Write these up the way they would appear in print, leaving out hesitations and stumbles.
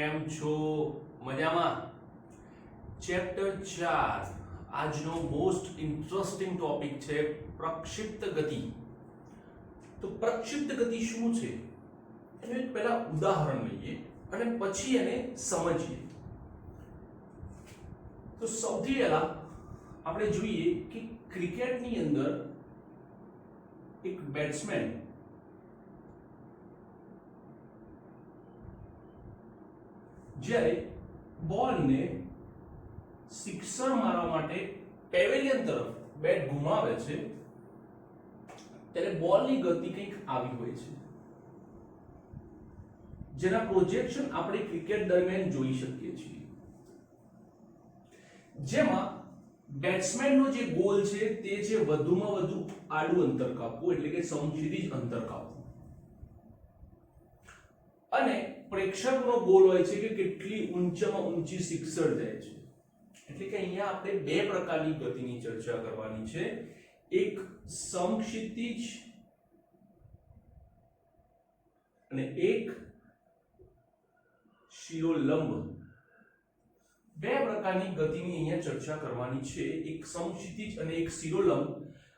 કેમ છો? મજામાં? ચેપ્ટર 4 આજનો મોસ્ટ ઇન્ટરેસ્ટિંગ ટોપિક છે પ્રક્ષિપ્ત ગતિ. તો પ્રક્ષિપ્ત ગતિ શું છે એનું એક પહેલા ઉદાહરણ લઈએ અને પછી એને સમજીએ. તો સૌથી પહેલા આપણે જોઈએ કે ક્રિકેટની અંદર એક બેટ્સમેન જ્યારે બોલને સિક્સર મારવા માટે પેવેલિયન તરફ બેટ ઘુમાવે છે ત્યારે બોલની ગતિ કંઈક આવી હોય છે, જેના પ્રોજેક્શન આપણે ક્રિકેટ દરમિયાન જોઈ શકીએ છીએ. જેમાં બેટ્સમેનનો જે ગોલ છે તે છે વધુમાં વધુ આડું અંતર કાપવું, એટલે કે સમક્ષિતિજ અંતર કાપવું, અને પ્રેક્ષકનો ગોલ હોય છે કે કેટલી ઊંચામાં ઊંચી સિક્સર જાય છે. એટલે કે અહીંયા આપણે બે પ્રકારની ગતિની ચર્ચા કરવાની છે, એક સમક્ષિતિજ અને એક શિરોલંબ. બે પ્રકારની ગતિની અહીંયા ચર્ચા કરવાની છે, એક સમક્ષિતિજ અને એક શિરોલંબ,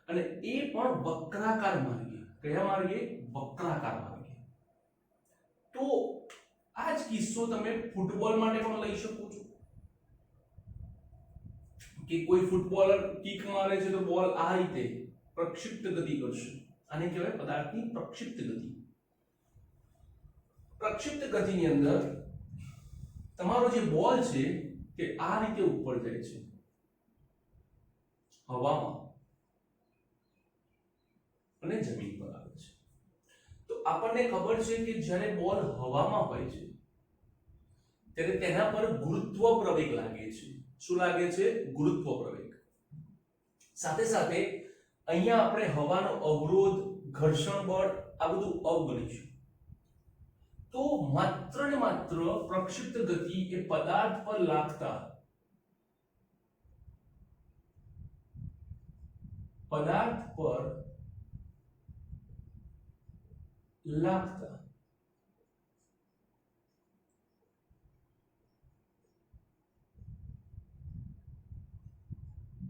અને એ પણ વક્રાકાર માર્ગે. કયા માર્ગે? વક્રાકાર માર્ગે. તો આ જ કિસ્સો તમે ફૂટબોલ માટે પણ લઈ શકો છો કે કોઈ ફૂટબોલર કિક મારે છે તો બોલ આ રીતે પ્રક્ષિપ્ત ગતિ કરશે. આને કહેવાય પદાર્થની પ્રક્ષિપ્ત ગતિ. પ્રક્ષિપ્ત ગતિની અંદર તમારો જે બોલ છે તે આ રીતે ઉપર જાય છે હવામાં અને જમીન પર આવે છે. તો આપણને ખબર છે કે જ્યારે બોલ હવામાં હોય છે ત્યારે તેના પર ગુરુત્વ પ્રવેગ લાગે છે. શું લાગે છે? ગુરુત્વ પ્રવેગ. સાથે સાથે અહીંયા આપણે હવાનો અવરોધ, ઘર્ષણ બળ આ બધું અવગણીશું. તો માત્ર ને માત્ર પ્રક્ષિપ્ત ગતિ એ પદાર્થ પર લાગતા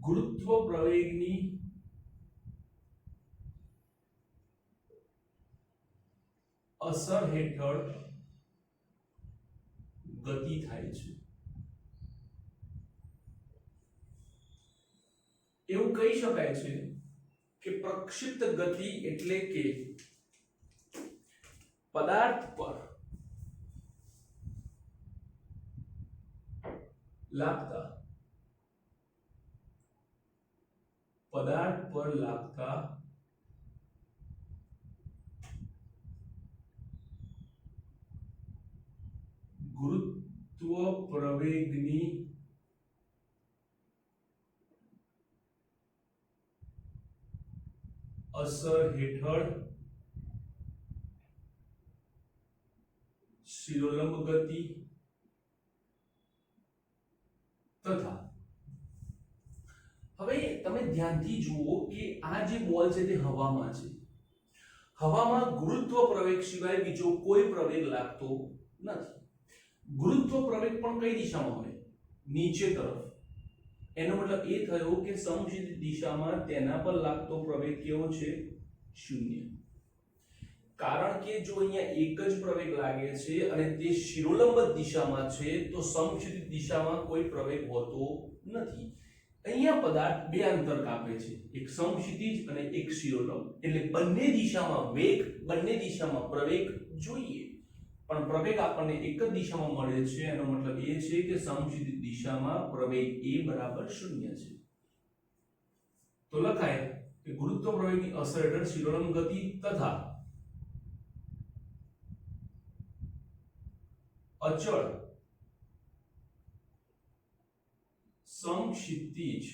ગુરુત્વ પ્રવેગની અસર હેઠળ ગતિ થાય છે. એવું કહી શકાય છે કે પ્રક્ષિપ્ત ગતિ એટલે કે પદાર્થ પર લાગતા ગુરુત્વ પ્રવેગની અસર હેઠળ શિરોલંબ ગતિ તથા. હવે તમે ધ્યાનથી જુઓ કે આ જે બોલ છે તે હવામાં છે. હવામાં ગુરુત્વ પ્રવેગ સિવાય બીજો કોઈ પ્રવેગ લાગતો નથી. ગુરુત્વ પ્રવેગ પણ કઈ દિશામાં હોય? નીચે તરફ. એનો મતલબ એ થયો કે સમક્ષિતિજ દિશામાં તેના પર લાગતો પ્રવેગ કેવો છે? શૂન્ય. કારણ કે જો અહીંયા એક જ પ્રવેગ લાગે છે અને તે શિરોલંબ દિશામાં છે તો સમક્ષિતિજ દિશામાં કોઈ પ્રવેગ હોતો નથી. અહીંયા પદાર્થ બે અંતર કાપે છે, એક સમક્ષિતિજ અને એક શિરોલંબ. એટલે બંને દિશામાં વેગ, બંને દિશામાં પ્રવેગ જોઈએ, પણ પ્રવેગ આપણને એક જ દિશામાં મળે છે. એનો મતલબ એ છે કે સમક્ષિતિજ દિશામાં પ્રવેગ એ બરાબર શૂન્ય છે. તો લખાય કે ગુરુત્વ પ્રવેગની અસર હેઠળ શિરોલંબ ગતિ તથા અચળ સમક્ષિતિજ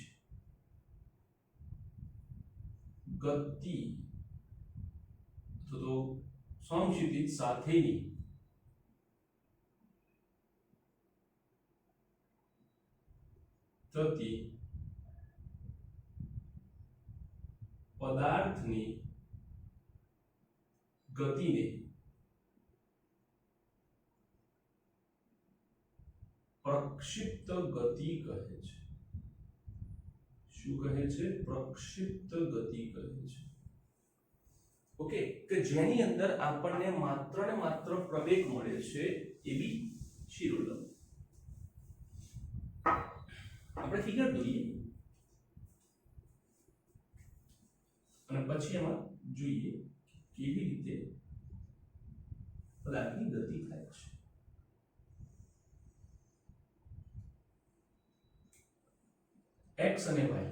ગતિ તો સમક્ષિતિજ સાથેની થતી પદાર્થની ગતિને પ્રક્ષિપ્ત ગતિ કહે છે. શું કહે છે? પ્રક્ષિપ્ત ગતિ કહે છે. ઓકે, કે જેની અંદર આપણને માત્ર ને માત્ર પ્રવેગ મળે છે એવી શિરોલંબ. આપણે ફિગર દોરીએ અને પછી એમાં જોઈએ કેવી રીતે પદાર્થની ગતિ થાય છે. x અને y.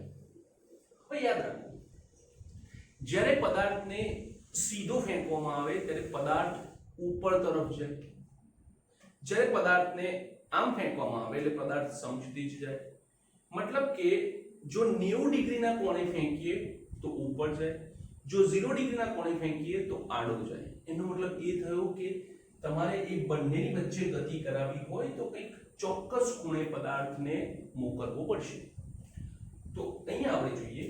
હવે યાદ રાખો, જ્યારે પદાર્થને સીધો ફેંકવામાં આવે ત્યારે પદાર્થ ઉપર તરફ જાય. જ્યારે પદાર્થને આમ ફેંકવામાં આવે એટલે પદાર્થ સમક્ષિતિજ જાય. મતલબ કે જો 90 ડિગ્રીના કોણે ફેંકીએ તો ઉપર જાય, જો 0 ડિગ્રીના કોણે ફેંકીએ તો આડો જાય. એનો મતલબ એ થયો કે તમારે એ બંનેની વચ્ચે ગતિ કરાવવી હોય તો કંઈક ચોક્કસ ખૂણે પદાર્થને મોકલવો પડશે. તો અહીંયા આપણે જોઈએ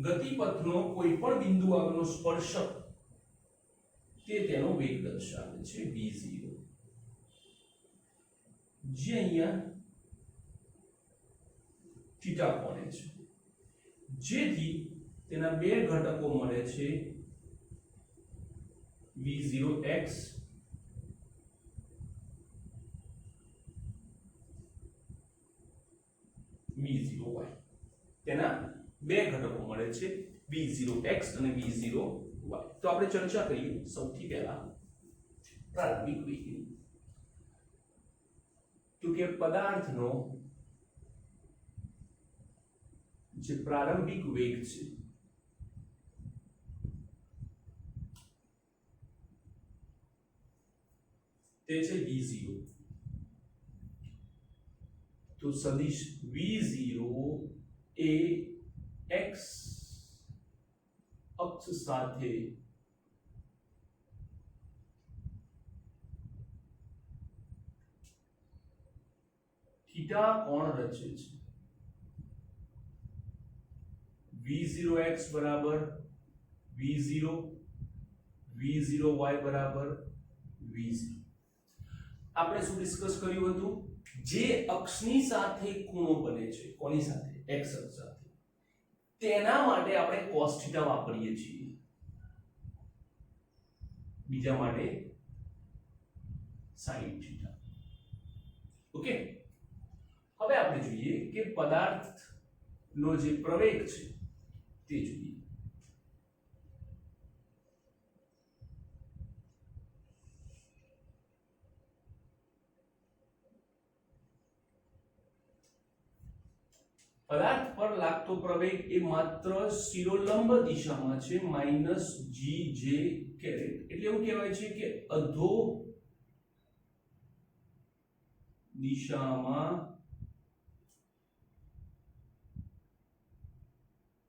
ગતિપથનો કોઈ પણ બિંદુ આગળનો સ્પર્શક તે તેનો વેગ દર્શાવે છે v0, જે અહીંયા થીટા કોણે છે, જેથી તેના બે ઘટકો મળે છે v0x v0y. તેના બે ઘટકો મળે છે v0x અને v0y. તો આપણે ચર્ચા કરીએ સૌથી પહેલા પ્રારંભિક વેગની. તો કે પદાર્થનો જે પ્રારંભિક વેગ છે તે છે v0. તો સદિશ v0 એ x અક્ષ સાથે થીટા કોણ રચે છે. v0x બરાબર v0, v0y બરાબર v0. આપણે શું ડિસ્કસ કર્યું હતું? જે અક્ષની સાથે ખૂણો બને છે, કોની સાથે? x અક્ષ સાથે, તેના માટે આપણે cos થીટા વાપરીએ છીએ, બીજા માટે sin થીટા. ઓકે, હવે આપણે જોઈએ કે પદાર્થનો જે પ્રવેગ છે તે જોઈએ. પદાર્થ પર લાગતો પ્રવેગ એ માત્ર શિરોલંબ દિશામાં છે -gj કેરેટ. એટલે એવું કહેવાય છે કે અધો દિશામાં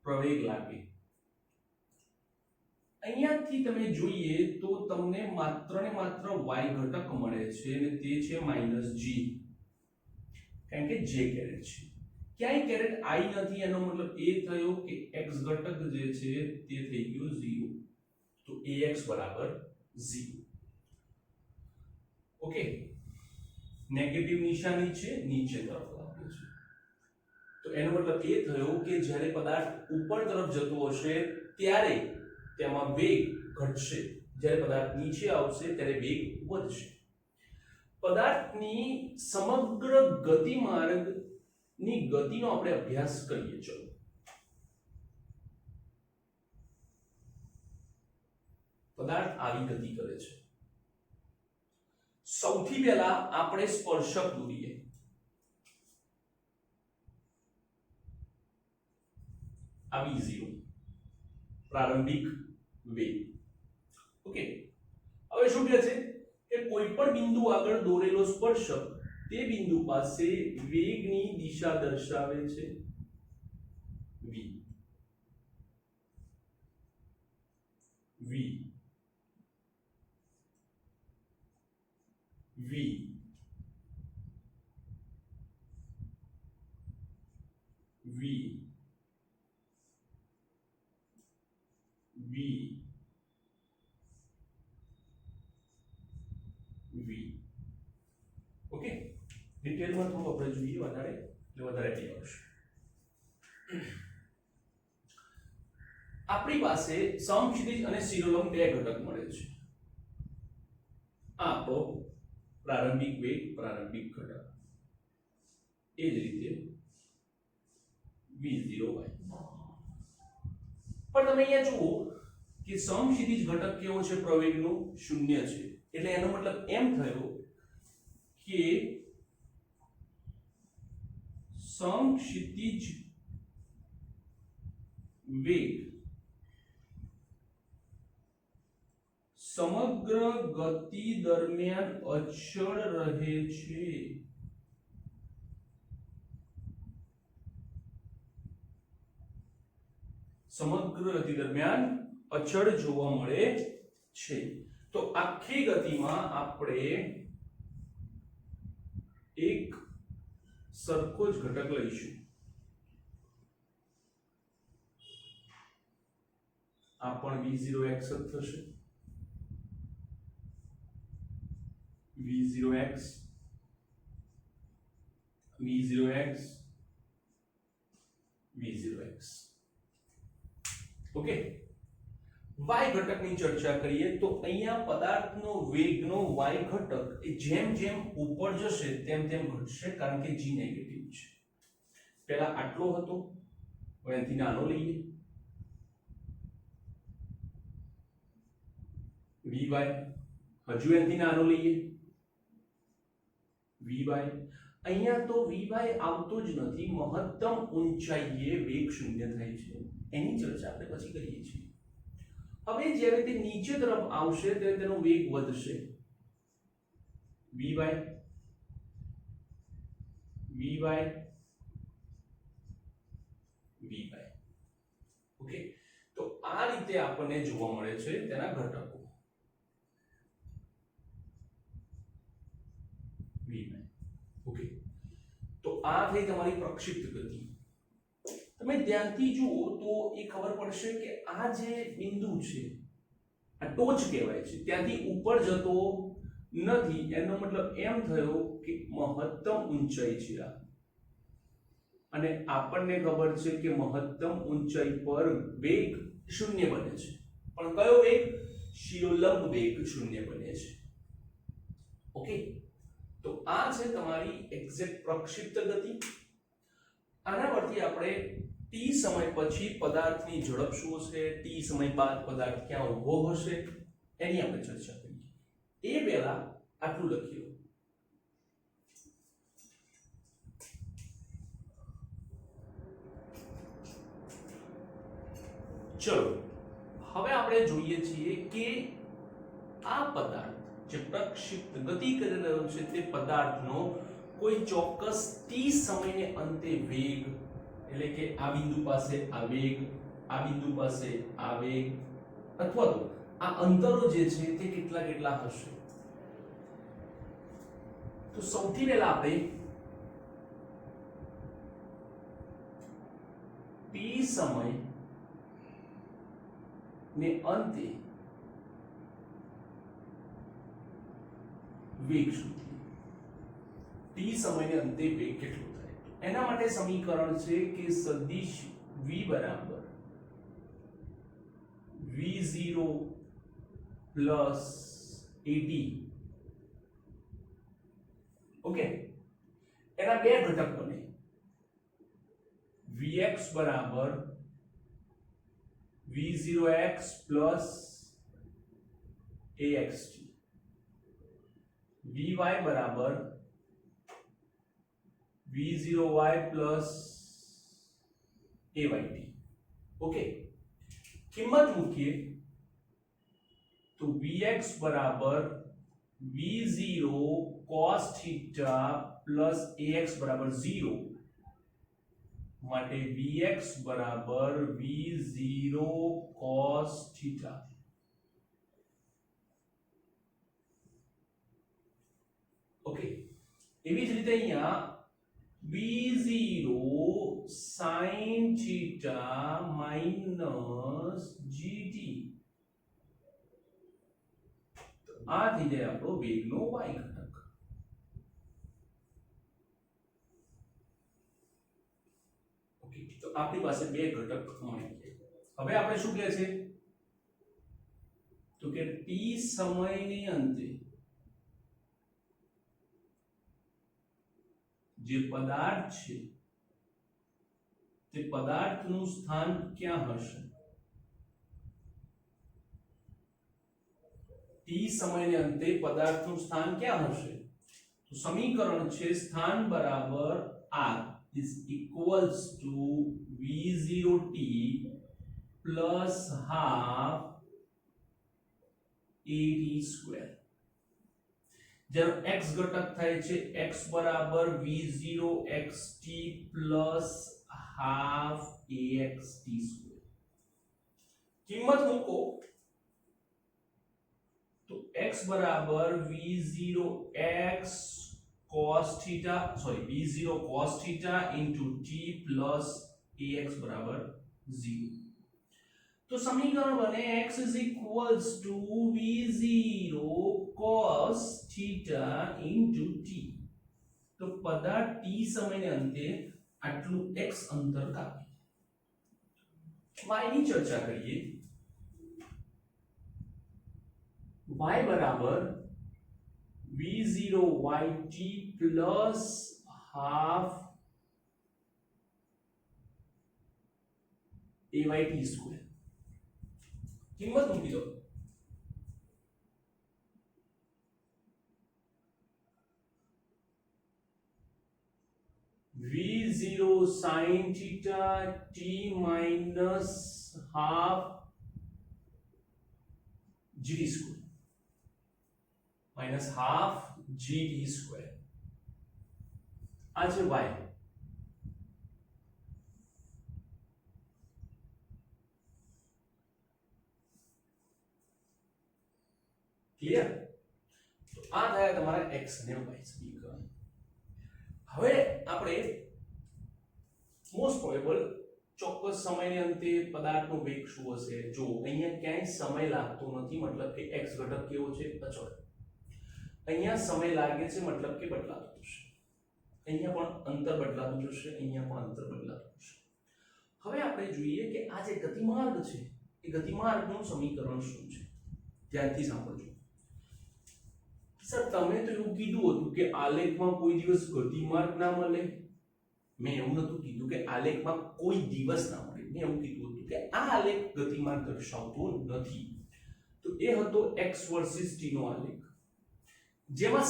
પ્રવેગ લાગે. અહીંયાથી તમે જોઈએ તો તમને માત્ર ને માત્ર y ઘટક મળે છે અને તે છે -g, કારણ કે j કેરેટ છે. ક્યાંય કેરેટ I નથી, એનો મતલબ એ થયો કે x ઘટક જે છે તે થઈ ગયો 0. તો ax બરાબર 0. ઓકે, નેગેટિવ નિશાની છે, નીચે તરફ લાગે છે. તો એનો મતલબ એ થયો કે જ્યારે પદાર્થ ઉપર તરફ જતો હશે ત્યારે તેમાં વેગ ઘટશે, જ્યારે પદાર્થ નીચે આવશે ત્યારે વેગ વધશે. પદાર્થની સમગ્ર ગતિમાર્ગ ની ગતિનો આપણે અભ્યાસ કરીએ. ચલો, પદાર્થ આવી ગતિ કરે છે. સૌથી પહેલા આપણે સ્પર્શક દોરીએ. આ v0 પ્રારંભિક વેગ. ઓકે, હવે શું કહે છે કે કોઈ પણ બિંદુ આગળ દોરેલો સ્પર્શક તે બિંદુ પાસે વેગની દિશા દર્શાવે છે v. v v v v ડિટેલમાં થોડું આપણે જોઈએ વધારે એટલે વધારે આઈડિયા આવશે. આપણી પાસે સમક્ષિતિજ અને શિરોલંબ બે ઘટક મળે છે. આ આપણો પ્રારંભિક વેગ, પ્રારંભિક ઘટક. એ જ રીતે v0y. પણ તમે અહીંયા જુઓ કે સમક્ષિતિજ ઘટક કેવો છે? પ્રવેગનો 0 છે. એટલે એનો મતલબ એમ થયો કે સમક્ષિતિજ વેગ સમગ્ર ગતિ દરમિયાન અચળ રહે છે. સમગ્ર ગતિ દરમિયાન અચળ જોવા મળે છે. તો આખી ગતિમાં આપણે એક સરખો જ ઘટક લઈશું. આ પણ v0x જ થશે. v0x v0x v0x. Okay, y ઘટકની ચર્ચા કરીએ તો અહીંયા પદાર્થનો વેગનો y ઘટક એ જેમ જેમ ઉપર જશે તેમ તેમ ઘટશે, કારણ કે g નેગેટિવ છે. પહેલા આટલો હતો, હવે એનાથી નાનો લઈએ vy, હજુ એનાથી નાનો લઈએ vy. અહીંયા તો vy આવતો જ નથી, મહત્તમ ઊંચાઈએ વેગ શૂન્ય થાય છે. એની ચર્ચા આપણે પછી કરીએ છીએ. હવે જ્યારે તે નીચે તરફ આવશે ત્યારે તેનો વેગ વધશે. vy vy vy. ઓકે, તો આ રીતે આપણને જોવા મળે છે તેના ઘટકો vy. ઓકે, તો આ થઈ તમારી પ્રક્ષિપ્ત ગતિ. તમે ધ્યાનથી જુઓ તો એ ખબર પડશે કે આ જે બિંદુ છે, આ ટોચ કહેવાય છે, ત્યાંથી ઉપર જતો નથી. એનો મતલબ એમ થયો કે મહત્તમ ઊંચાઈ છે આ. અને આપણને ખબર છે કે મહત્તમ ઊંચાઈ પર વેગ શૂન્ય બને છે. પણ કયો વેગ? શિરોલંબ વેગ શૂન્ય બને છે. ઓકે, તો આ છે તમારી એક્ઝેક્ટ પ્રક્ષિપ્ત ગતિ. આના પરથી આપણે t સમય પછી પદાર્થની ઝડપ શું હશે, t સમય બાદ પદાર્થ ક્યાં ઊભો હશે, એની આપણે ચર્ચા કરીએ. એ પહેલા આટલું લખી લો. ચલો, હવે આપણે જોઈએ છીએ કે આ પદાર્થ જે પ્રક્ષિપ્ત ગતિ કરી રહ્યો છે તે પદાર્થનો કોઈ ચોક્કસ t સમયને અંતે વેગ, એટલે કે આ બિંદુ પાસે આ વેગ, આ બિંદુ પાસે આ વેગ, અથવા તો આ અંતરો જે છે તે કેટલા કેટલા હશે. તો સૌથી પહેલા આપણે t સમય ને અંતે વેગ શોધીએ. t સમયને અંતે વેગ કેટલો થાય? એના માટે સમીકરણ છે કે સદિશ v બરાબર v0 પ્લસ at. ઓકે, એના બે ઘટક બને. vx બરાબર v0x પ્લસ axt, vy બરાબર v0y પ્લસ ayt. ઓકે, કિંમત મૂકીએ તો vx બરાબર v0 cos theta plus ax બરાબર 0, માટે vx બરાબર v0 cos theta. ઓકે, એવી જ રીતે અહીંયા v0 sin theta minus gt. તો આ થઈ જાય આપણો વેગનો y ઘટક. તો આપણી પાસે બે ઘટક મળી ગયા। હવે આપણે શું કહે છે તો કે t સમયની અંતે જે પદાર્થ છે તે પદાર્થનું સ્થાન ક્યાં હશે? t સમયને અંતે પદાર્થનું સ્થાન ક્યાં હશે? તો સમીકરણ છે સ્થાન બરાબર r is equals to v0t plus half at square। જેનો x ઘટક થાય છે x બરાબર v0 xt plus half axt square। કિંમત મૂકો તો x બરાબર v0 x cos theta v0 cos theta into t plus ax બરાબર 0। तो समीकरण बने x is equals to v0 cos theta into t। तो पदार्थ t समय ने अंते आटलू x अंतर कापी। y ની ચર્ચા કરીએ। y બરાબર v0 yt plus half ayt square। किंमत मूकी दो v0 sin theta t minus half gt square minus half gt square आज y क्लियर। तो आ थाया તમારા x અને y સમીકરણ। હવે આપણે મોસ્ટ પ્રોબેબલ ચોક્કસ સમયને અંતે પદાર્થનો વેગ શું હશે? જો અહીંયા ક્યાંય સમય લાગતો નથી મતલબ કે x ઘટક કેવો છે? અચળ। અહીંયા સમય લાગે છે મતલબ કે બદલાતો જશે। અહીંયા પણ અંતર બદલાતું જશે, અહીંયા પણ અંતર બદલાતું જશે। હવે આપણે જોઈએ કે આ જે ગતિમાર્ગ છે એ ગતિમાર્ગનું સમીકરણ શું છે? ધ્યાનથી સાંભળજો। सर तमे तो એવું કીધું હતું કે આલેખમાં કોઈ દિવસ ગતિમાર્ગ ના મળે। મેં એવું નતું કીધું કે આલેખમાં કોઈ દિવસ ના મળે। મેં એવું કીધું હતું કે આ આલેખ ગતિમાર્ગ દર્શાવતો નથી। તો એ હતો x વર્સિસ t નો આલેખ, જેમાં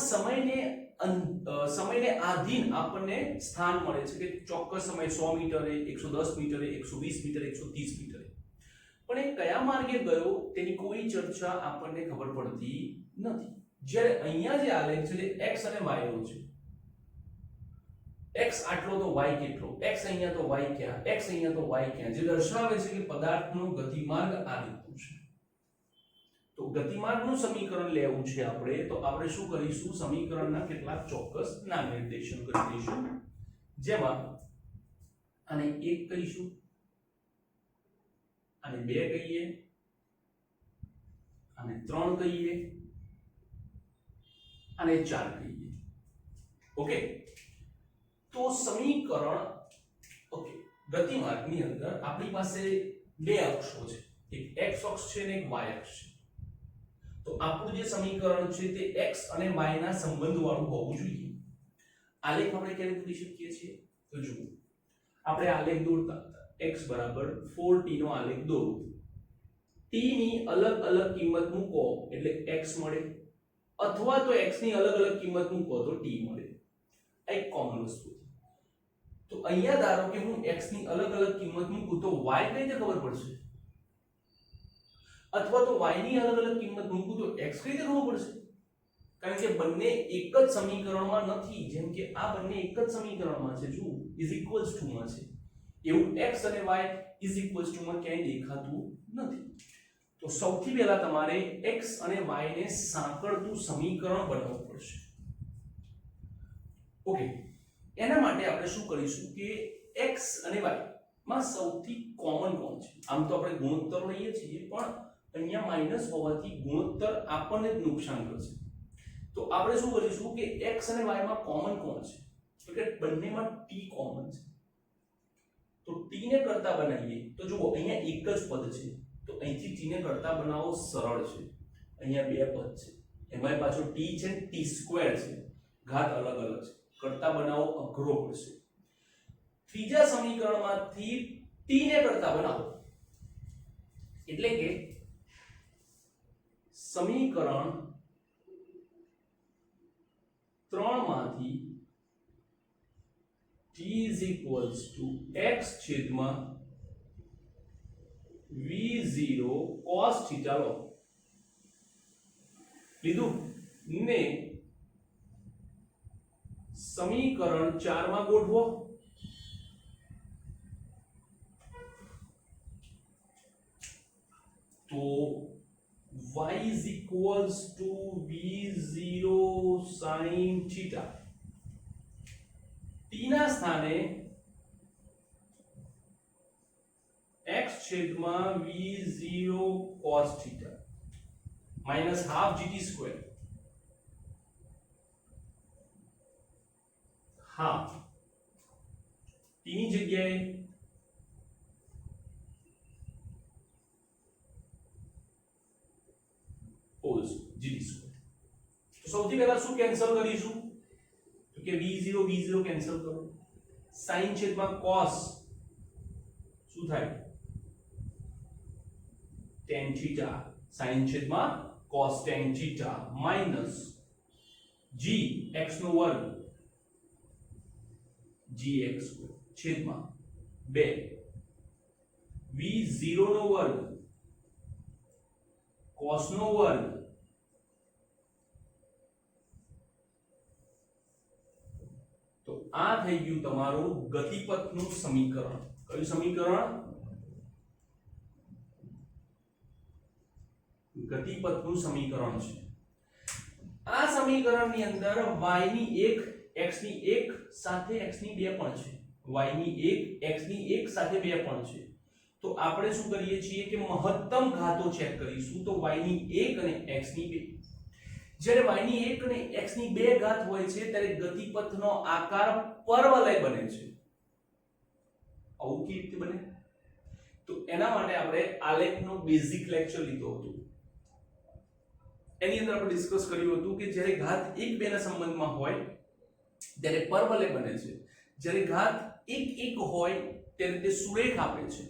સમયને આધીન આપણને સ્થાન મળે છે કે ચોક્કસ સમય 100 મીટરે, 110 મીટરે, 120 મીટરે, 130 મીટરે। પણ એ કયા માર્ગે ગયો તેની કોઈ ચર્ચા આપણને ખબર પડતી નથી। જ્યારે અહીંયા જે આલેખ છે x અને y નો છે। x આટલો તો y કેટલો, x અહીંયા તો y ક્યાં, x અહીંયા તો y ક્યાં, જે દર્શાવે છે કે પદાર્થનો ગતિમાર્ગ આ રીતનું છે। તો ગતિમાર્ગનું સમીકરણ લેવું છે આપણે, તો આપણે શું કરીશું? સમીકરણના કેટલાક ચોક્કસ નામ નિર્દેશન કરી દઈશું, જેમાં આને 1 કહીશું, આને 2 કહીએ, આને 3 કહીએ, અને 4 કહીએ। ઓકે, તો સમીકરણ ઓકે ગતિમાર્ગની અંદર આપણી પાસે બે અક્ષો છે, એક x અક્ષ છે અને એક y અક્ષ છે। તો આપણું જે સમીકરણ છે તે x અને y ના સંબંધવાળું હોવું જોઈએ। આલેખ આપણે કેવી રીતે દોરી શકીએ છીએ? તો જુઓ, આપણે આલેખ દોરતા x બરાબર 4t નો આલેખ દોરો। t ની અલગ અલગ કિંમત મૂકો એટલે x મળે, अथवा तो x ની અલગ અલગ કિંમત મૂકો તો t મળે। આ એક કોમન વસ્તુ છે। તો અહીંયા ધારો કે હું x ની અલગ અલગ કિંમત મૂકું તો y કઈ રીતે ખબર પડશે? अथवा तो y ની અલગ અલગ કિંમત મૂકું તો x કઈ રીતે ખબર પડશે? કારણ કે બંને એક જ સમીકરણમાં નથી। જેમ કે આ બંને એક જ સમીકરણમાં છે, જો ઇઝ ઇક્વલ્સ ટુ માં છે, એવું x અને y ઇઝ ઇક્વલ્સ ટુ માં ક્યાંય દેખાતું નથી। તો સૌથી પહેલા તમારે x અને y ને સાંકળતું સમીકરણ બનાવવું પડશે। ઓકે, એના માટે આપણે શું કરીશું કે x અને y માં સૌથી કોમન કોણ છે? આમ તો આપણે ગુણોત્તર લઈએ છીએ, પણ અહીંયા માઈનસ હોવાથી ગુણોત્તર આપણને જ નુકસાન કરશે। તો આપણે શું કરીશું કે x અને y માં કોમન કોણ છે? તો કે બંનેમાં t કોમન છે। તો તો t ને કરતા બનાવીએ તો જુઓ અહીંયા એક જ પદ છે તો અહીંથી t ને કરતા બનાવવો સરળ છે અહીંયા બે પદ છે એમાં પાછો t છે t² છે ઘાત અલગ અલગ છે કરતા બનાવવો અઘરો પડશે ત્રીજા સમીકરણમાંથી t ને કરતા બનાવો એટલે કે સમીકરણ 3 માંથી t x છેદમાં v0 cos θ લો લીધું ને સમીકરણ 4 માં ગોઠવો તો y is equals to v0 sin theta t ના સ્થાને x છેદમાં v0 cos theta minus half gt square half t ની જગ્યાએ cos gt square તો સૌથી પહેલા શું કેન્સલ કરીશું તો કે v0 v0 કેન્સલ કરો sin છેદમાં cos શું થાય tan theta sin છેદમાં cos tan theta minus g x નો વર્ગ gx છેદમાં 2 v0 નો વર્ગ cos નો વર્ગ તો આ થઈ ગયું તમારું ગતિપથનું સમીકરણ કયું સમીકરણ ગતિપથનું સમીકરણ છે આ સમીકરણની અંદર y ની 1 x ની 1 સાથે x ની 2 પણ છે y ની 1 x ની 1 સાથે 2 પણ છે તો આપણે શું કરીએ છીએ કે મહત્તમ ઘાતો ચેક કરીશું તો y ની 1 અને x ની 2 જ્યારે y ની 1 અને x ની 2 ઘાત હોય છે ત્યારે ગતિપથનો આકાર પરવલય બને છે આવું કેવી રીતે બને તો એના માટે આપણે આલેખનો બેઝિક લેક્ચર લીધો હતો એની અંદર આપણે ડિસ્કસ કર્યું હતું કે જ્યારે ઘાત 1 2 ના સંબંધમાં હોય ત્યારે પરવલય બને છે જ્યારે ઘાત 1 1 હોય ત્યારે તે સુરેખ આપે છે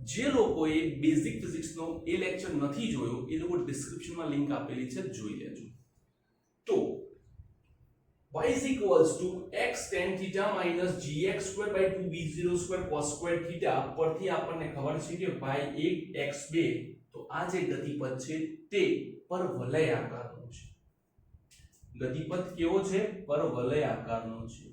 જે લોકોએ બેઝિક ફિઝિક્સનો એ લેક્ચર નથી જોયો એ લોકો ડિસ્ક્રિપ્શનમાં લિંક આપેલી છે જોઈ લેજો તો y is equals to x tan theta minus gx square by 2v0 square cos square theta પરથી આપણને ખબર છે કે y1 x2 તો આ જે ગતિપથ છે તે પરવલય આકારનો છે ગતિપથ કેવો છે પરવલય આકારનો છે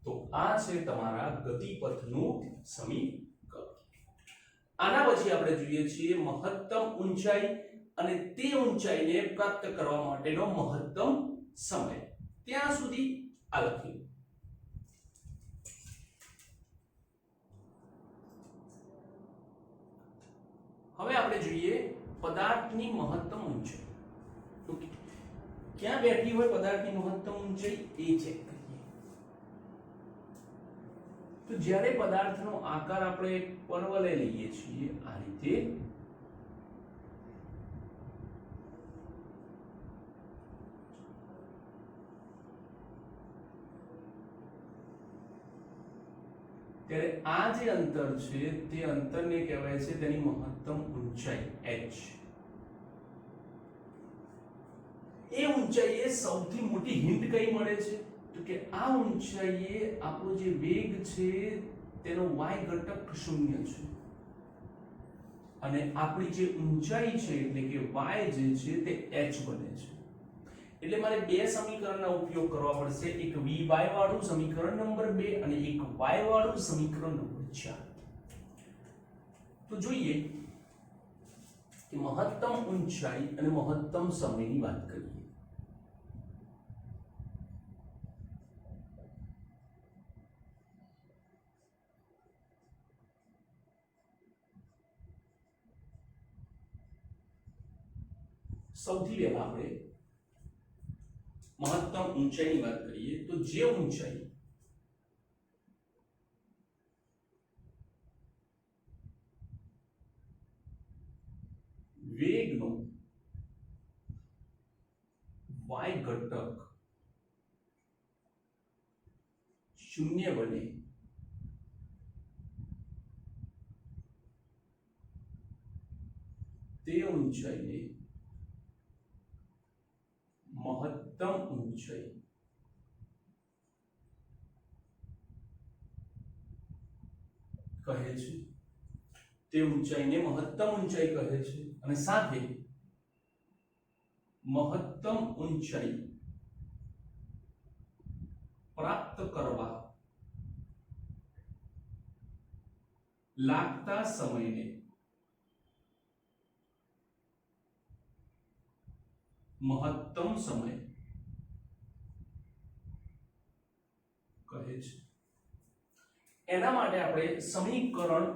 તો આ છે તમારા ગતિપથનું સમીકરણ આના પછી આપણે જોઈએ છીએ મહત્તમ ઊંચાઈ અને તે ઊંચાઈને પ્રાપ્ત કરવા માટેનો મહત્તમ સમય ત્યાં સુધી આ લખ્યું હવે આપણે જોઈએ પદાર્થની મહત્તમ ઊંચાઈ ઓકે ક્યાં બેઠી હોય પદાર્થની મહત્તમ ઊંચાઈ એ ચેક તો જ્યારે પદાર્થનો આકાર આપણે પરવલય લઈએ છીએ આ રીતે ત્યારે આ જે અંતર છે તે અંતરને કહેવાય છે તેની મહત્તમ ઊંચાઈ h એ ઊંચાઈએ સૌથી મોટી હિન્ટ કઈ મળે છે તો કે આ ઊંચાઈએ આપણો જે વેગ છે તેનો y ઘટક 0 છે અને આપણી જે ઊંચાઈ છે એટલે કે y જે છે તે h બને છે એટલે મારે બે સમીકરણનો ઉપયોગ કરવા પડશે એક vy વાળું સમીકરણ નંબર 2 અને એક y વાળું સમીકરણ નંબર 4 તો જોઈએ કે મહત્તમ ઊંચાઈ અને મહત્તમ સમયની વાત કરીએ સૌથી પહેલા આપણે મહત્તમ ઊંચાઈની વાત કરીએ તો જે ઊંચાઈ વેગનો y ઘટક શૂન્ય બને તે ઊંચાઈને મહત્તમ ઊંચાઈ કહે છે. તે ઊંચાઈને મહત્તમ ઊંચાઈ કહે છે અને સાથે મહત્તમ ઊંચાઈ પ્રાપ્ત કરવા લાગતા સમયને મહત્તમ સમય કહે છે. એના માટે આપણે સમીકરણ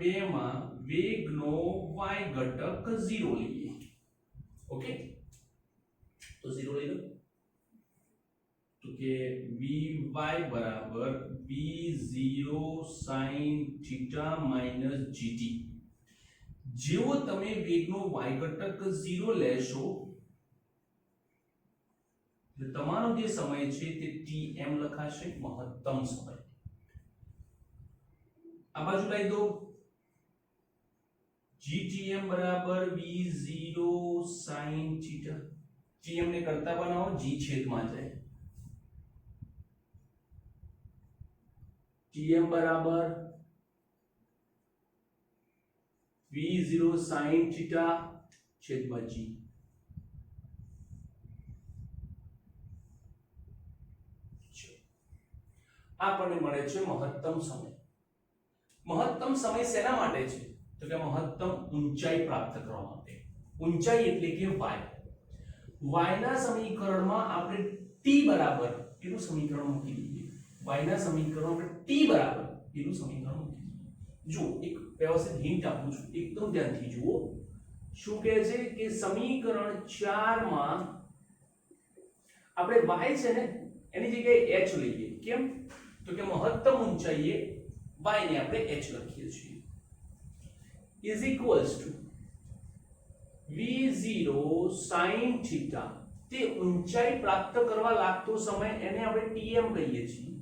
2 માં વેગનો y ઘટક 0 લઈએ. ઓકે, તો 0 લઈ લો તો કે vy બરાબર v0 sin θ minus gt. જેવો તમે વેગનો y ઘટક 0 લેશો એટલે તમારો જે સમય છે તે tm લખાશે, મહત્તમ સમય. આ બાજુ લઈ દો gtm બરાબર v0 sin θ. tm ને કરતા બનાવો, g છેદમાં જાય. tm બરાબર v0 sin θ છેદમાં g. આપણને મળે છે મહત્તમ સમય. મહત્તમ સમય શેના માટે છે? તો કે મહત્તમ ઊંચાઈ પ્રાપ્ત કરવા માટે. ઊંચાઈ એટલે કે y. y ના સમીકરણમાં આપણે t બરાબર એનું સમીકરણ મૂકી દઈએ. y ના સમીકરણમાં આપણે t બરાબર એનું સમીકરણ મૂકી દઈએ. જો એક વ્યવસ્થિત હિન્ટ આપું છું, એકદમ ધ્યાનથી જુઓ. શું કહે છે કે સમીકરણ 4 માં આપણે y છે ને એની જગ્યાએ h લઈએ. કેમ? તો કે મહત્તમ ઊંચાઈએ y ને આપણે h લખીએ છીએ is equals to v0 sin θ. તે ઊંચાઈ પ્રાપ્ત કરવા લાગતો સમય એને આપણે tm કહીએ છીએ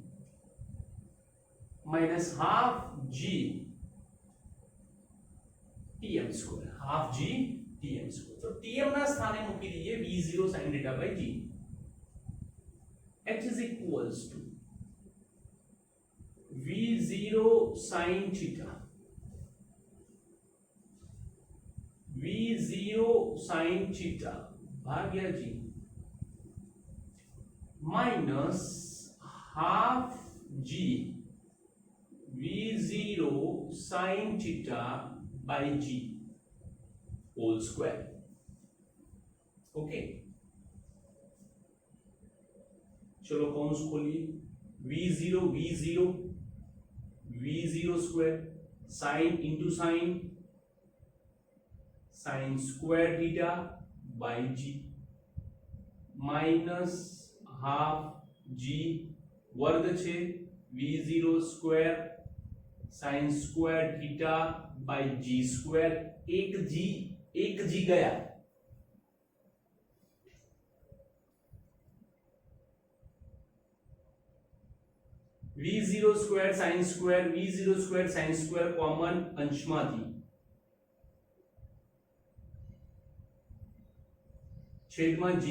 minus half g tm square. half g tm square. તો tm ના સ્થાને મૂકી દઈએ v0 sin θ by g. h is equals to v0 sin θ v0 sin θ ભાગ્યા g minus half g v0 sin θ by g whole square. Okay, चलो कौंस खोलिए. v0 square sin into sin square theta by g minus half g वर्ग छे v0 square sin square theta by g square. एक g गया. v0 square sin square common अंशમાંથી છેદમાં g.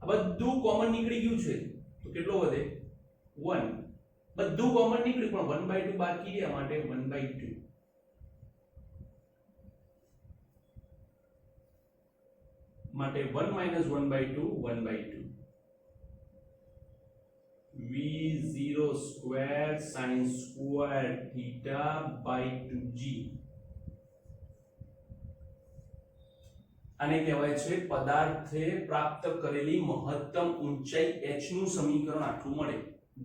આ બધું કોમન નીકળી ગયું છે તો કેટલો વધે? 1. બધું કોમન નીકળ્યું પણ 1/2 બાકી રહ્યા માટે 1/2 માટે 1 minus 1/2 1/2 v0 square sin square theta by 2g. આને કહેવાય છે પદાર્થે પ્રાપ્ત કરેલી મહત્તમ ઊંચાઈ h નું સમીકરણ આટલું મળે,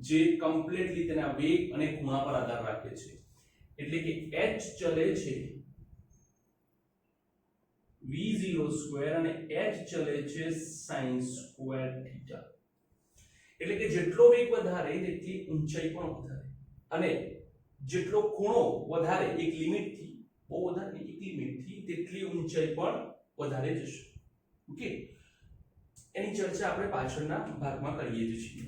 જે કમ્પ્લીટલી તેના વેગ અને ખૂણા પર આધાર રાખે છે. એટલે કે h ચલે છે v0 અને h ચલે છે sin2θ, એટલે કે જેટલો વેગ વધારે તેટલી ઊંચાઈ પણ વધારે, અને જેટલો ખૂણો વધારે એક લિમિટ થી, બહુ વધારે નહીં, એક લિમિટ થી તેટલી ઊંચાઈ પણ વધારે જશે. ઓકે, એની ચર્ચા આપણે પાછળના ભાગમાં કરીએ છીએ.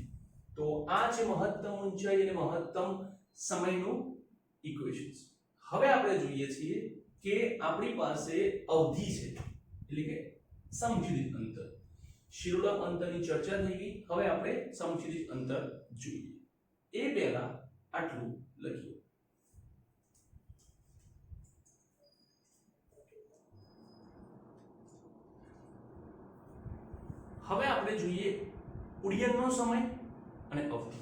તો આ છે મહત્તમ ઊંચાઈ અને મહત્તમ સમયનું ઇક્વેશન્સ. હવે આપણે જોઈએ છીએ કે આપણી પાસે અવધિ છે, એટલે કે સમછેદિત અંતર. શિરોડક અંતરની ચર્ચા થઈ ગઈ, હવે આપણે સમછેદિત અંતર જોઈએ. એ પહેલા આટલું લખીએ. હવે આપણે જોઈએ ઉડ્ડયનનો સમય અને અવધિ.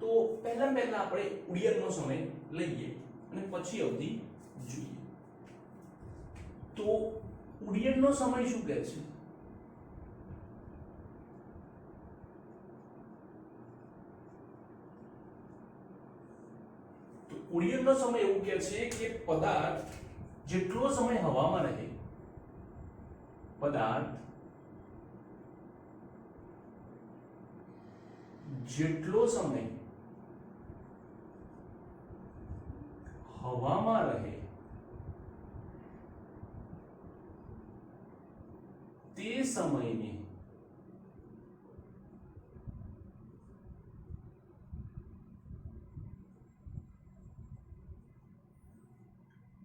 તો પહેલા આપણે ઉડ્ડયનનો સમય લઈએ અને પછી અવધિ જોઈએ. તો ઉડ્ડયનનો સમય શું કહે છે? તો ઉડ્ડયનનો સમય એવું કહે છે કે પદાર્થ જેટલો સમય હવામાં રહે, પદાર્થ જેટલો સમય હવામાં રહે તે સમયને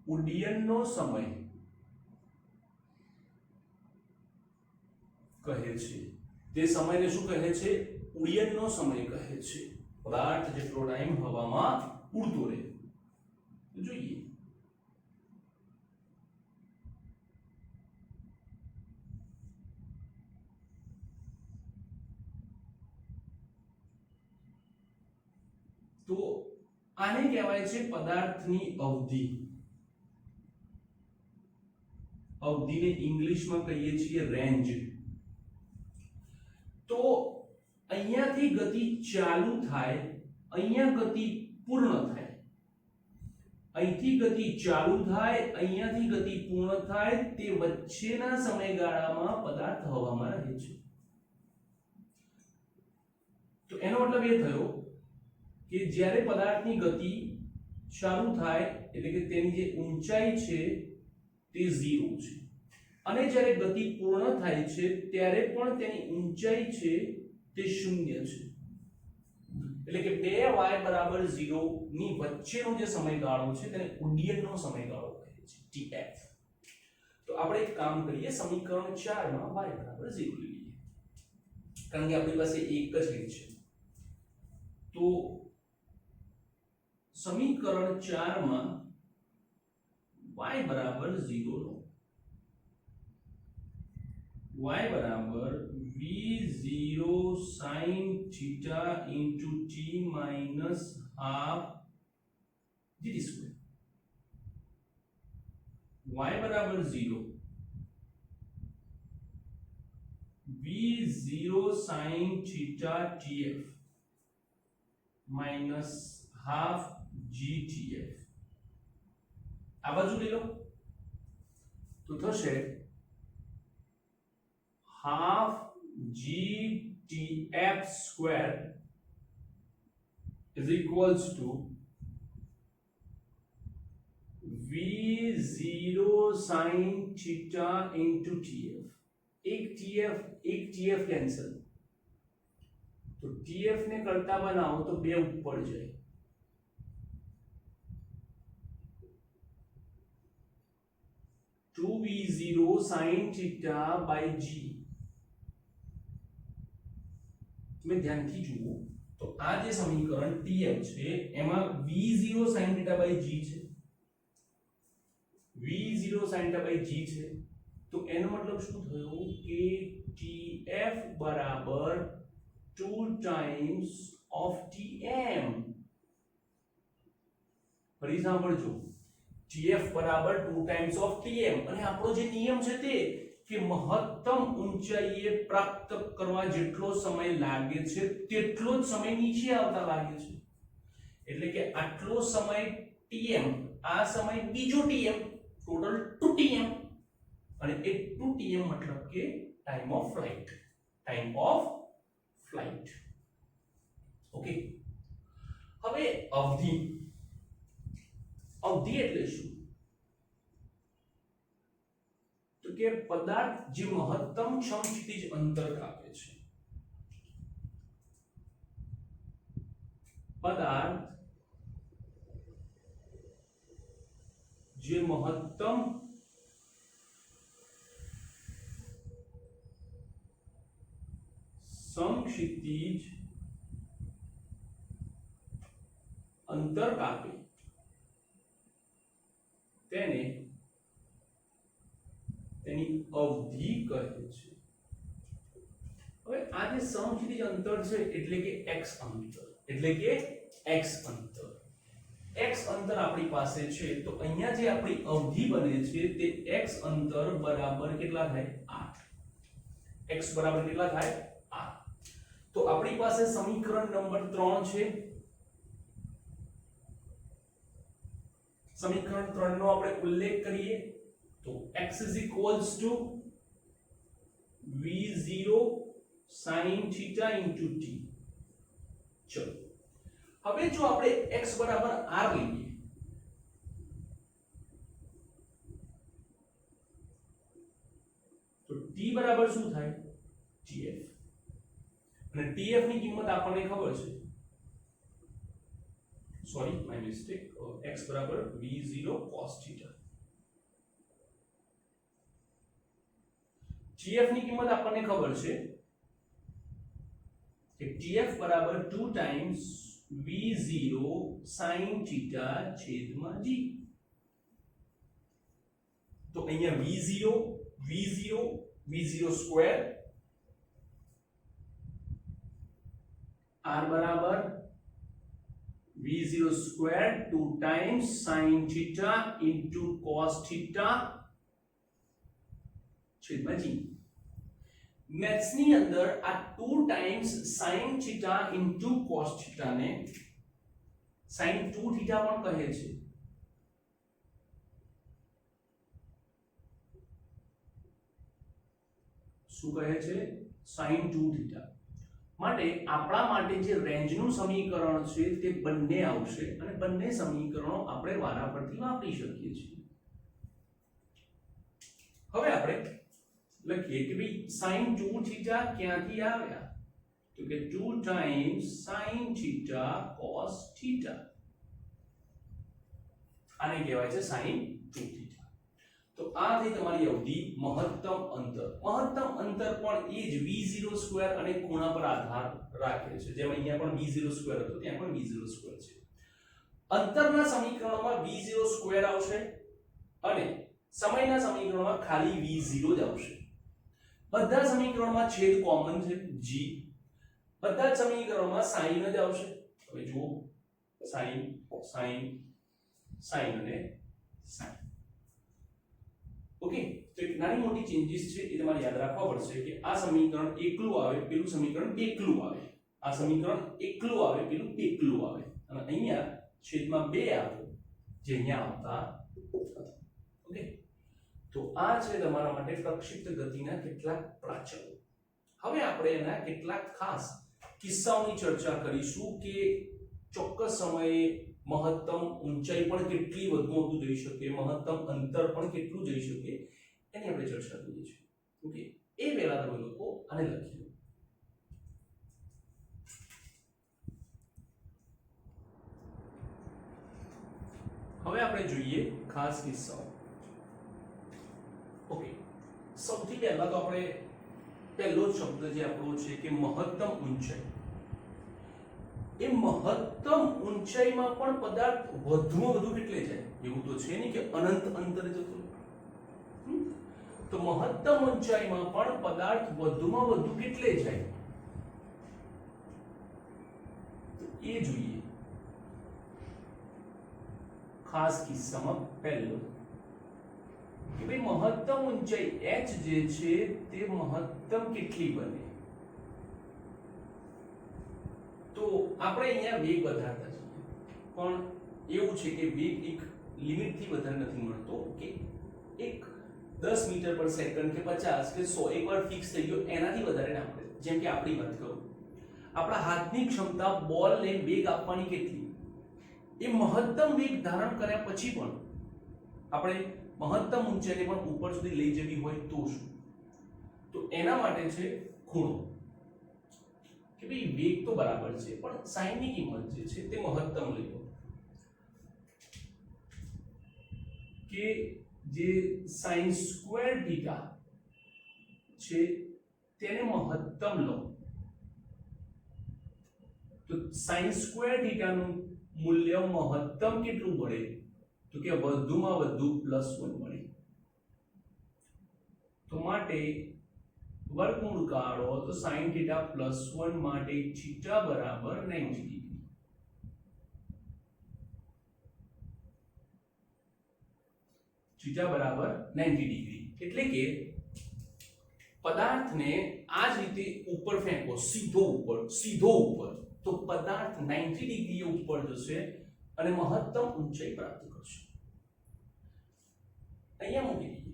ઉડ્ડયનનો સમય કહે છે. તે સમયને શું કહે છે? ઉડ્ડયનનો સમય કહે છે. પદાર્થ જેટલો ટાઈમ હવામાં ઉડતો રહે. જોઈએ તો આને કહેવાય છે પદાર્થની અવધિ. અવધિને ઇંગ્લિશમાં કહીએ છીએ રેન્જ. તો અહીંયાથી ગતિ ચાલુ થાય, અહીંયા ગતિ પૂર્ણ થાય, અહીંથી ગતિ ચાલુ થાય, અહીંયાથી ગતિ પૂર્ણ થાય, તે વચ્ચેના સમયગાળામાં પદાર્થ હવામાં રહે છે. તો એનો મતલબ એ થયો કે જ્યારે પદાર્થની ગતિ ચાલુ થાય એટલે કે તેની જે ઊંચાઈ છે તે 0 છે, અને જ્યારે ગતિ પૂર્ણ થાય છે ત્યારે પણ તેની ઊંચાઈ છે તે 0 છે. એટલે કે 2y બરાબર 0 ની વચ્ચેનો જે સમયગાળો છે તેને ઉડ્ડયનનો સમયગાળો કહે છે, tf. તો આપણે એક કામ કરીએ, સમીકરણ 4 માં y બરાબર 0 લઈએ, કારણ કે આપણી પાસે એક જ રીત છે. તો સમીકરણ 4 માં y બરાબર 0 લો. y બરાબર v0 sin theta into t minus half dt square. y બરાબર 0, v0 sin theta tf minus half gtf. આ બાજુ લઈ લો તો થશે half gtf square is equals to v0 sin theta into tf. एक tf कैंसिल, तो tf ने करता बनाओ तो 2 ऊपर जाए, to v0 sin theta by g. તમે ધ્યાનથી જુઓ તો આ જે સમીકરણ tf છે એમાં v0 sin theta by g છે, v0 sin theta by g છે. તો એનો મતલબ શું થયો કે tf બરાબર 2 times of tm. ફરી સાંભળજો, tf બરાબર 2 times of tm. અને આપણો જે નિયમ છે તે કે મહત્તમ ઊંચાઈએ પ્રાપ્ત કરવા જેટલો સમય લાગે છે તેટલો જ સમય નીચે આવતા લાગે છે. એટલે કે આટલો સમય tm, આ સમય બીજો tm, ટોટલ 2 tm, અને એ 2 tm મતલબ કે time of flight, time of flight. Okay, હવે અવધિ, અવધિ એટલે શું? તો કે પદાર્થ જે મહત્તમ સમક્ષિતિજ અંતર કાપે છે, પદાર્થ જે મહત્તમ સમક્ષિતિજ અંતર કાપે તેને તેની અવધિ કહે છે. હવે આ જે સમક્ષિતિજ અંતર છે એટલે કે x અંતર, એટલે કે x અંતર, x અંતર આપણી પાસે છે, તો અહીંયા જે આપણી અવધિ બને છે તે x અંતર બરાબર કેટલા થાય? 8. x બરાબર કેટલા થાય? 8. તો આપણી પાસે સમીકરણ નંબર 3 છે. સમીકરણ 3 નો આપણે ઉલ્લેખ કરીએ તો x v0 sin theta into t. ચલો, હવે જો આપણે x બરાબર r લઈએ તો t બરાબર શું થાય? tf. અને tf ની કિંમત આપણને ખબર છે, સોરી માય મિસ્ટેક, x બરાબર v0 cos theta. tf ની કિંમત આપણને ખબર છે કે tf બરાબર 2 times v0 sin theta છેદમાં g. તો અહીંયા v0 સ્ક્વેર, r બરાબર v0 square 2 times sin theta into cos theta છેદમાં g. મેથ્સ ની અંદર આ 2 times sin theta into cos theta ને sin 2 theta પણ કહે છે. શું કહે છે? sin 2 theta. માટે આપણા માટે જે રેન્જનું સમીકરણ છે તે બંને આવશે, અને બંને સમીકરણો આપણે વારાફરતી વાપરી શકીએ છીએ. હવે આપણે લખીએ કે ભાઈ sin 2 theta ક્યાંથી આવ્યા? તો કે 2 times sin theta cos theta. આને કહેવાય છે sin 2 theta. તો આ થઈ તમારી અવધિ, મહત્તમ અંતર. મહત્તમ અંતર પણ એ જ v0 સ્ક્વેર અને ખૂણા પર આધાર રાખે છે. જેમ અહીંયા પણ v0 સ્ક્વેર હતો, ત્યાં પણ v0 સ્ક્વેર છે. અંતરના સમીકરણમાં v0 સ્ક્વેર આવશે અને સમયના સમીકરણમાં ખાલી v0 જ આવશે. બધા સમીકરણમાં છેદ કોમન છે g, બધા જ સમીકરણમાં sin જ આવશે. હવે જુઓ, sin અને sin. ઓકે, તો એક નાની મોટી ચેન્જીસ છે એ તમારે યાદ રાખવા પડશે કે આ સમીકરણ એકલું આવે, પેલું સમીકરણ બેકલું આવે. આ સમીકરણ એકલું આવે, પેલું બેકલું આવે, અને અહીંયા છેદમાં 2 આવે જે અહીંયા આવતા નથી. ઓકે, તો આ છે તમારા માટે પ્રક્ષિપ્ત ગતિના કેટલાક પ્રાચલો. હવે આપણે એના કેટલાક ખાસ કિસ્સાઓની ચર્ચા કરીશું કે ચોક્કસ સમયે મહત્તમ ઊંચાઈ પણ કેટલી વધુ જઈ શકે, મહત્તમ અંતર પણ કેટલું જઈ શકે, એની આપણે ચર્ચા કરીએ છીએ. ઓકે, એ પહેલા તમે લોકો આને લખી લો. હવે આપણે જોઈએ ખાસ કિસ્સાઓ. ઓકે, સૌથી પહેલા તો આપણે પહેલો શબ્દ જે આપણો છે કે મહત્તમ ઊંચાઈ. એ મહત્તમ ઊંચાઈમાં પણ પદાર્થ વધુમાં વધુ કેટલે જાય? એવું તો છે નહીં કે અનંત અંતરે જતો. તો મહત્તમ ઊંચાઈમાં પણ પદાર્થ વધુમાં વધુ કેટલે જાય તો એ જોઈએ. ખાસ કિસ્સામાં પહેલો કે ભાઈ મહત્તમ ઊંચાઈ h જે છે તે મહત્તમ કેટલી બને? તો આપણે અહીંયા વેગ વધારતા છીએ. પણ એવું છે કે વેગ એક લિમિટથી વધારે નથી મળતો કે એક 10 મીટર પર સેકન્ડ કે 50 કે 100 એકવાર ફિક્સ થઈ ગયો એનાથી વધારે ના મળે. જેમ કે આપણી વાત કરું, આપણા હાથની ક્ષમતા બોલને વેગ આપવાની કેટલી, એ મહત્તમ વેગ ધારણ કર્યા પછી પણ આપણે મહત્તમ ઊંચાઈને પણ ઉપર સુધી લઈ જવી હોય તો શું? તો એના માટે છે ખૂણો. કે ભાઈ વેગ તો બરાબર છે પણ sin ની કિંમત જે છે તે મહત્તમ લઈ લો. કે જે sin સ્ક્વેર થીટા છે તેને મહત્તમ લો. તો sin સ્ક્વેર થીટા નું મૂલ્ય મહત્તમ કેટલું મળે? તો કે વધુમાં વધુ +1 મળે. તો માટે વર્ગમૂળ કાઢો તો sin થીટા +1 માટે થીટા બરાબર 90 ડિગ્રી. થીટા બરાબર 90 ડિગ્રી એટલે કે પદાર્થને આ જ રીતે ઉપર ફેંકો, સીધો ઉપર, તો પદાર્થ 90 ડિગ્રી ઉપર જશે અને મહત્તમ ઊંચાઈ પ્રાપ્ત કરશે. અહીંયા મૂકી દઈએ.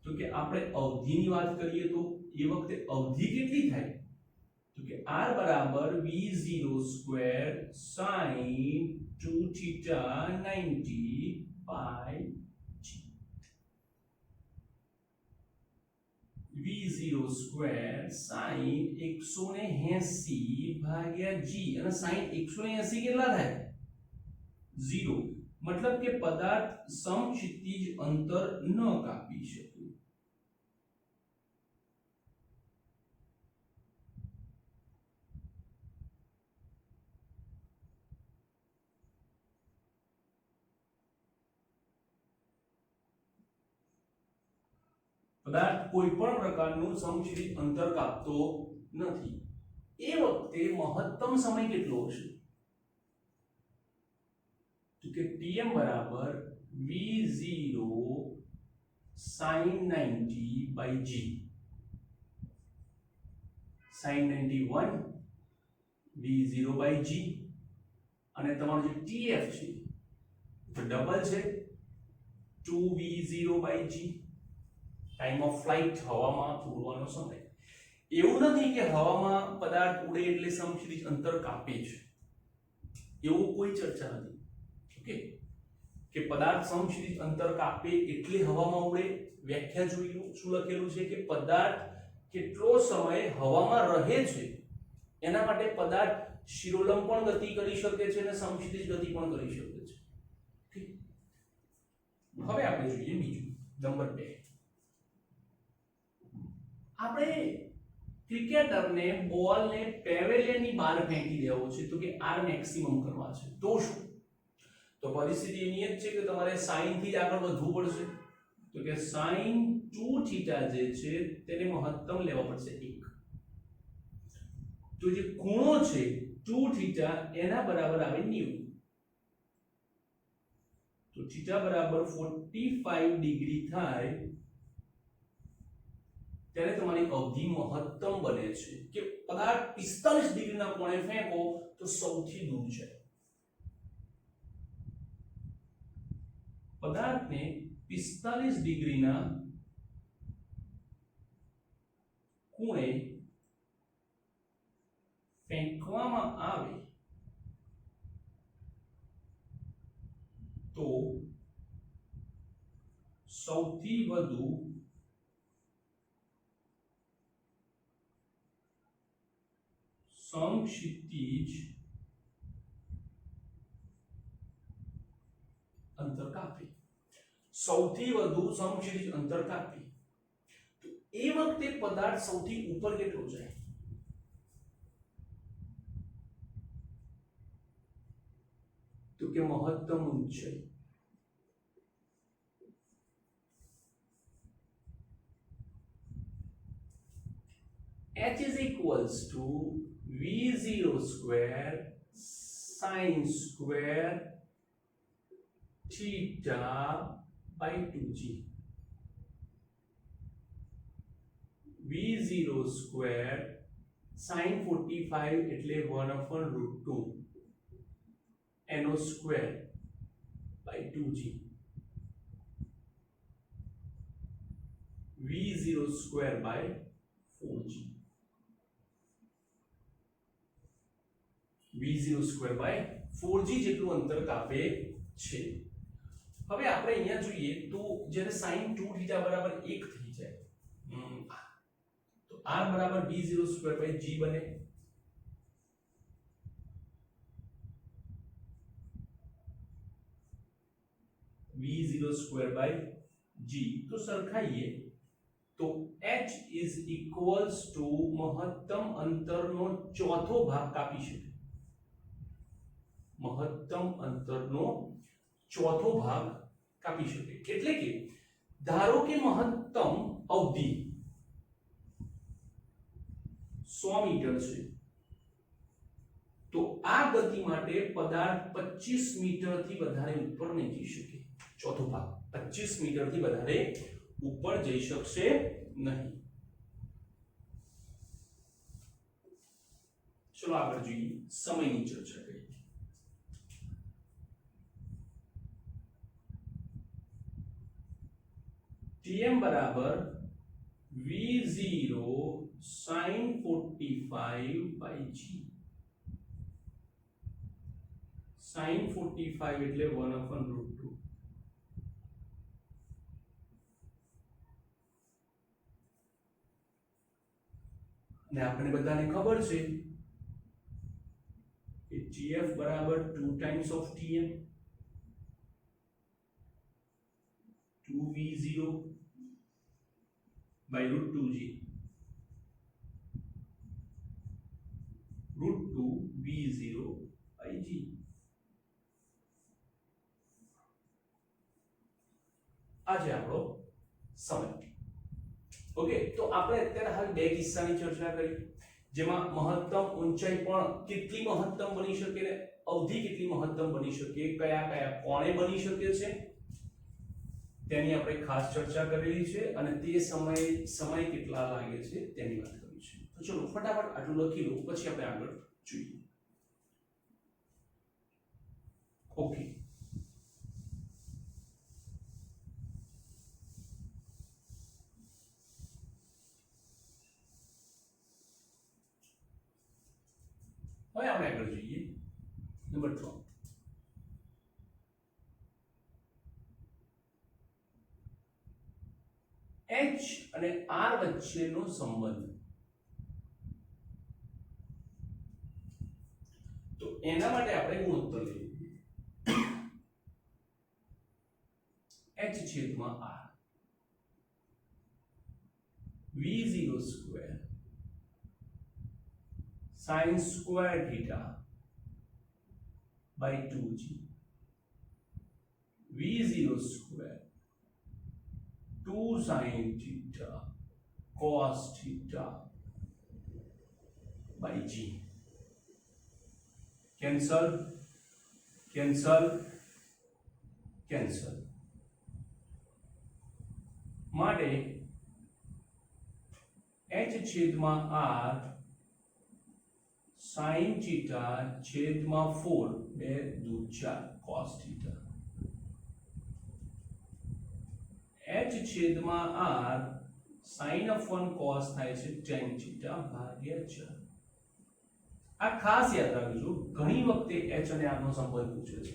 તો કે આપણે અવધિની વાત કરીએ તો એ વખતે અવધિ કેટલી થાય? તો કે r બરાબર v0 square sin 2 theta 90 by g. v0 square sin 180 ભાગ્યા g અને sin 180 કેટલા થાય? 0. मतलब કે પદાર્થ સમક્ષિતિજ અંતર ન કાપી શકે. પદાર્થ કોઈ પણ પ્રકારનું સમક્ષિતિજ અંતર કાપતો નથી. એ વખતે મહત્તમ સમય કેટલો હશે? તો કે Tm બરાબર v0 sin 90 by g. sin 91 v0 by g અને તમારું જે tf છે તો ડબલ છે 2v0 by g. Time of flight, હવામાં ઉડવાનો સમય. એવું નથી કે હવામાં પદાર્થ ઉડે એટલે સમક્ષિતિજ અંતર કાપે છે, એવું કોઈ ચર્ચા નથી. ઓકે, કે પદાર્થ સમક્ષિતિજ અંતર કાપે એટલે હવામાં ઉડે. વ્યાખ્યા જોઈ લો, શું લખેલું છે કે પદાર્થ કેટલો સમય હવામાં રહે છે એના માટે પદાર્થ શિરોલંબ પણ ગતિ કરી શકે છે અને સમક્ષિતિજ ગતિ પણ કરી શકે છે. ઠીક, હવે આપણે જોઈએ બીજું, નંબર 2. આપણે ક્રિકેટરને બોલને પેવેલિયનની બહાર ફેંકી દેવો છે તો કે r મેક્સિમમ કરવા છે તો શું? તો પરિસ્થિતિ એની જ છે કે તમારે sin થી જ આગળ વધવું પડશે. તો કે sin 2 થીટા જે છે તેને મહત્તમ લેવા પડશે 1. તો જે ખૂણો છે 2 થીટા એના બરાબર આવે 90. તો થીટા બરાબર 45 ડિગ્રી થાય ત્યારે તમારી અવધિ મહત્તમ બને છે. કે પદાર્થ 45 ડિગ્રીના કોણે ફેંકો તો સૌથી દૂર છે. પદાર્થને 45 ડિગ્રીના ખૂણે ફેંકવામાં આવે તો સૌથી વધુ સમક્ષિતિજ અંતર કાપે. સૌથી વધુ સમક્ષિતિજ અંતર કાપે તો એ વખતે પદાર્થ સૌથી ઉપર કેટલો જાય? તો કે મહત્તમ ઊંચાઈ. h is equals to v0 square sin square theta by 2g. v0 square sin 45 એટલે 1/√2 no square by 2g v0 square by 4g v0 square by 4g જેટલું અંતર કાપે છે. હવે આપણે અહીંયા જોઈએ તો જ્યારે sin 2 θ બરાબર 1 થઈ જાય તો r બરાબર v0 square by g બને. v0 square by g તો સરખાઈએ તો h is equals to મહત્તમ અંતરનો ચોથો ભાગ કાપી શકે. મહત્તમ અંતરનો ચોથો ભાગ કાપી શકે એટલે કે ધારો કે મહત્તમ અવધિ 100 મીટર છે તો આ ગતિ માટે પદાર્થ 25 મીટરથી વધારે ઉપર નહીં જઈ શકે. ચોથો ભાગ 25 મીટરથી વધારે ઉપર જઈ શકશે નહીં. ચલો આગળ જોઈએ, સમયની ચર્ચા કરીએ. Tm बराबर v0 sin 45 by g. sin 45 એટલે 1/√2. ને આપણે બધાને ખબર છે કે Tf બરાબર 2 times of Tm 2v0 by √2g √2 v0 by g. આજે આપણો સમય. ઓકે, તો આપણે અત્યારે હાલ બે કિસ્સાની ચર્ચા કરી જેમાં મહત્તમ ઊંચાઈ પણ કેટલી મહત્તમ બની શકે ને અવધિ કેટલી મહત્તમ બની શકે, કયા કયા કોણે બની શકે છે તેની આપણે ખાસ ચર્ચા કરેલી છે અને તે સમય કેટલા લાગે છે તેની વાત કરી છે. તો ચલો ફટાફટ આટલું લખી લો પછી આપણે આગળ જોઈએ. ઓકે, હવે આપણે આગળ જોઈએ. નંબર 3, h અને r વચ્ચેનો સંબંધ. તો એના માટે આપણે ગુણોત્તર લઈએ h છેદમાં r v0 square sin square theta by 2g v0 square 2 sin theta cos theta by g. cancel cancel cancel માટે h છેદમાં r sin theta છેદમાં 4 2 2 4 cos theta h છેદમાં r sin of 1 cos થાય છે tan theta ભાગ્યા 4. આ ખાસ યાદ રાખજો, ઘણી વખતે h અને r નો સંબંધ પૂછે છે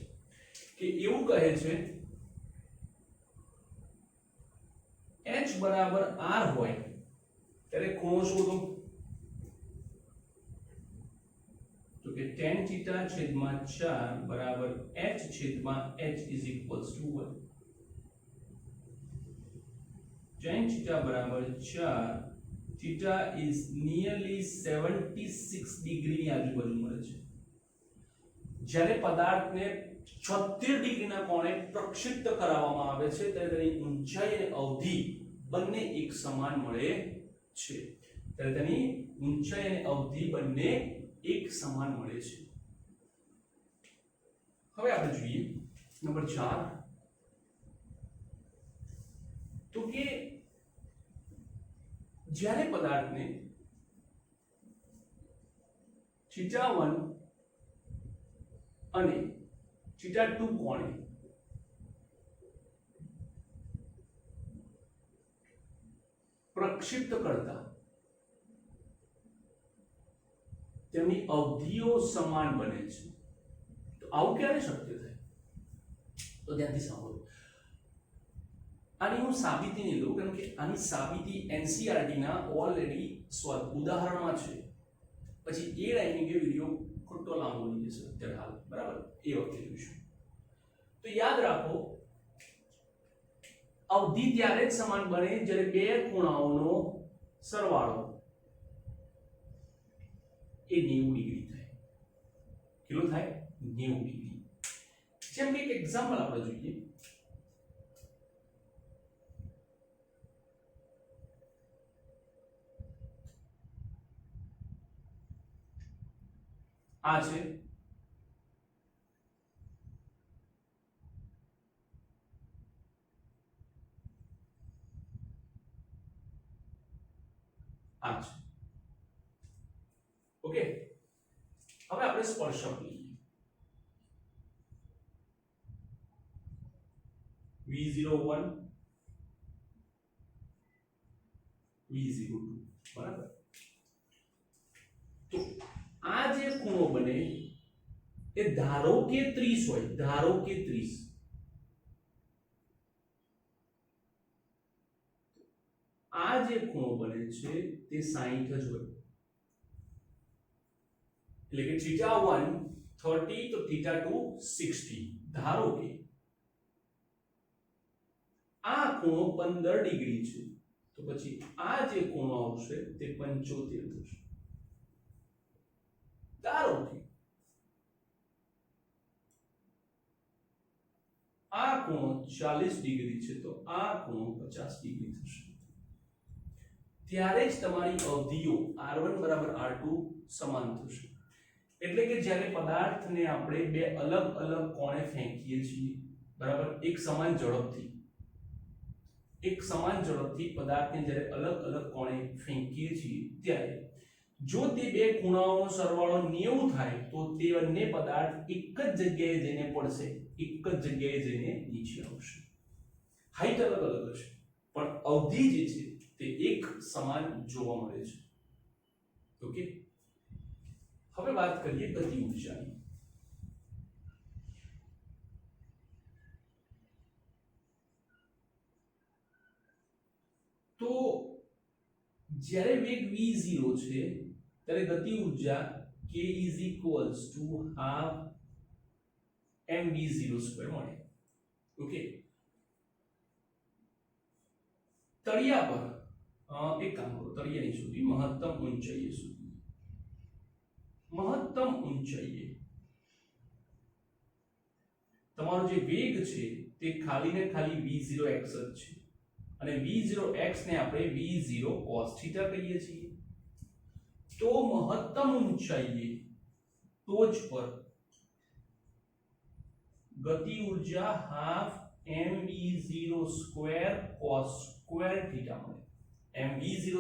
કે એવું કહે છે h બરાબર r હોય ત્યારે ખૂણો શોધો તો કે tan theta છેદમાં 4 બરાબર h છેદમાં h is equals to 1. tan theta બરાબર 4, theta is nearly 76 ડિગ્રી ની આજુબાજુ મળે છે. જ્યારે પદાર્થને 76 ડિગ્રીના કોણે પ્રક્ષિપ્ત કરાવવામાં આવે છે ત્યારે તેની ઊંચાઈ અને અવધિ બંને એક સમાન મળે છે. ત્યારે તેની ઊંચાઈ અને અવધિ બંને એક સમાન મળે છે. હવે આપણે જોઈએ નંબર 4, તો કે જ્યારે પદાર્થને θ1 અને θ2 કોણે પ્રક્ષિપ્ત કરતા તેમની અવધિઓ સમાન બને છે. તો આવું ક્યારે શક્ય થાય? તો ધ્યાનથી સાંભળો. આની હું સાબિતી નહીં લઉં, કારણ કે આની સાબિતી એનસીઆરટી ના ઓલરેડી ઉદાહરણમાં છે. પછી એ ટાઈમિંગે વિડીયો ખોટો લાંબો થઈ જશે અત્યારે હાલ, બરાબર? એ વખતે જોઈશું. તો યાદ રાખો, અવધિ ત્યારે જ સમાન બને જ્યારે બે ખૂણાઓનો સરવાળો એ 90 ડિગ્રી થાય. કેટલું થાય? 90 ડિગ્રી. જેમ કે એક એક્ઝામ્પલ આપણે જોઈએ. આ છે ઓકે. હવે આપણે સ્પર્શક લઈએ. V01 V02, બરાબર? તો આ જે ખૂણો બને એ ધારો કે 30 હોય, ધારો કે 30. આ જે ખૂણો બને છે તે 60 જ હોય. એટલે કે θ1 30 તો θ2 60. ધારો કે આ ખૂણો 15 ડિગ્રી છે, તો પછી આ જે ખૂણો આવશે તે 75 થશે. ધારો કે આ ખૂણો 40 ડિગ્રી છે, તો આ ખૂણો 50 ડિગ્રી થશે. ત્યારે જ તમારી અવધિઓ r1 બરાબર r2 સમાન થશે. એટલે કે જ્યારે પદાર્થને આપણે બે અલગ અલગ કોણે ફેંકીએ છીએ, બરાબર, એક સમાન ઝડપથી પદાર્થને જ્યારે અલગ અલગ કોણે ફેંકીએ છીએ, ત્યારે જો તે બે ખૂણાઓનો સરવાળો 90 થાય તો તે બંને પદાર્થ એક જ જગ્યાએ જઈને પડશે, એક જ જગ્યાએ જઈને નીચે આવશે. હાઈટ અલગ અલગ હશે, પણ અવધિ જે છે તે એક સમાન જોવા મળે છે. ઓકે. હવે વાત કરીએ ગતિ ઊર્જાની. તો જ્યારે વેગ v0 છે ત્યારે ગતિ ઊર્જા k ½ mv02 મળે. ઓકે. તળિયા પર એક કામ કરો, તળિયાની સુધી મહત્તમ ઊંચાઈએ તમારો જે વેગ છે તે ખાલી ને ખાલી v0x જ છે, અને v0x ને આપણે v0 cos θ કહીએ છીએ. તો મહત્તમ ઊંચાઈએ ટોચ પર ગતિ ઊર્જા ½ mv02 cos square θ મળે. mv02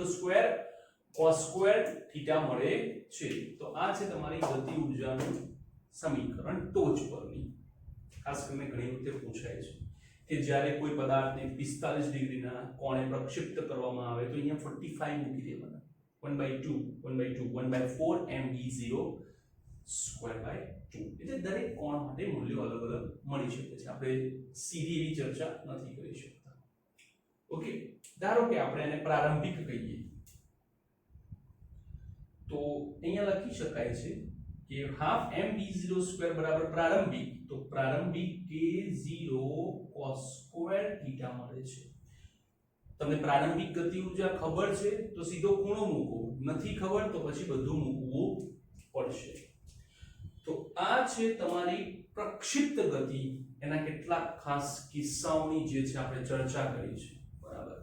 cos square θ મળે છે. તો આ છે તમારી ગતિ ઊર્જાનું સમીકરણ ટોચ પરની. ખાસ કરીને ઘણી વખતે પૂછાય છે કે જ્યારે કોઈ પદાર્થને 45 ડિગ્રીના કોણે પ્રક્ષિપ્ત કરવામાં આવે તો અહીંયા 45 મૂકી દેવાના. 1/4 mv02 એટલે દરેક કોણ માટે મૂલ્યો અલગ અલગ મળી શકે છે. આપણે સીધી એવી ચર્ચા નથી કરી શકતા. ઓકે. ધારો કે આપણે એને પ્રારંભિક કહીએ, તો અહીંયા લખી શકાય છે કે ½ mv02 બરાબર પ્રારંભિક, તો પ્રારંભિક k0 cos square θ મળે છે. તમને પ્રારંભિક ગતિ ઊર્જા ખબર છે તો સીધો ખૂણો મૂકો, નથી ખબર તો પછી બધું મૂકવું પડશે. તો આ છે તમારી પ્રક્ષિપ્ત ગતિ. એના કેટલાક ખાસ કિસ્સાઓની જે છે આપણે ચર્ચા કરી છે, બરાબર.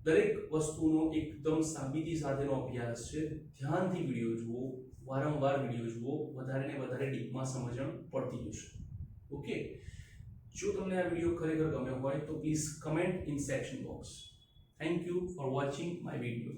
દરેક વસ્તુનો એકદમ સાબિતી સાથેનો અભ્યાસ છે. ધ્યાનથી વિડિયો જુઓ, વારંવાર વિડિયો જુઓ, વધારે ને વધારે ડીપમાં સમજણ પડતી જશે. ઓકે. જો તમને આ વિડિયો ખરેખર ગમ્યો હોય તો please comment in section box. Thank you for watching my video.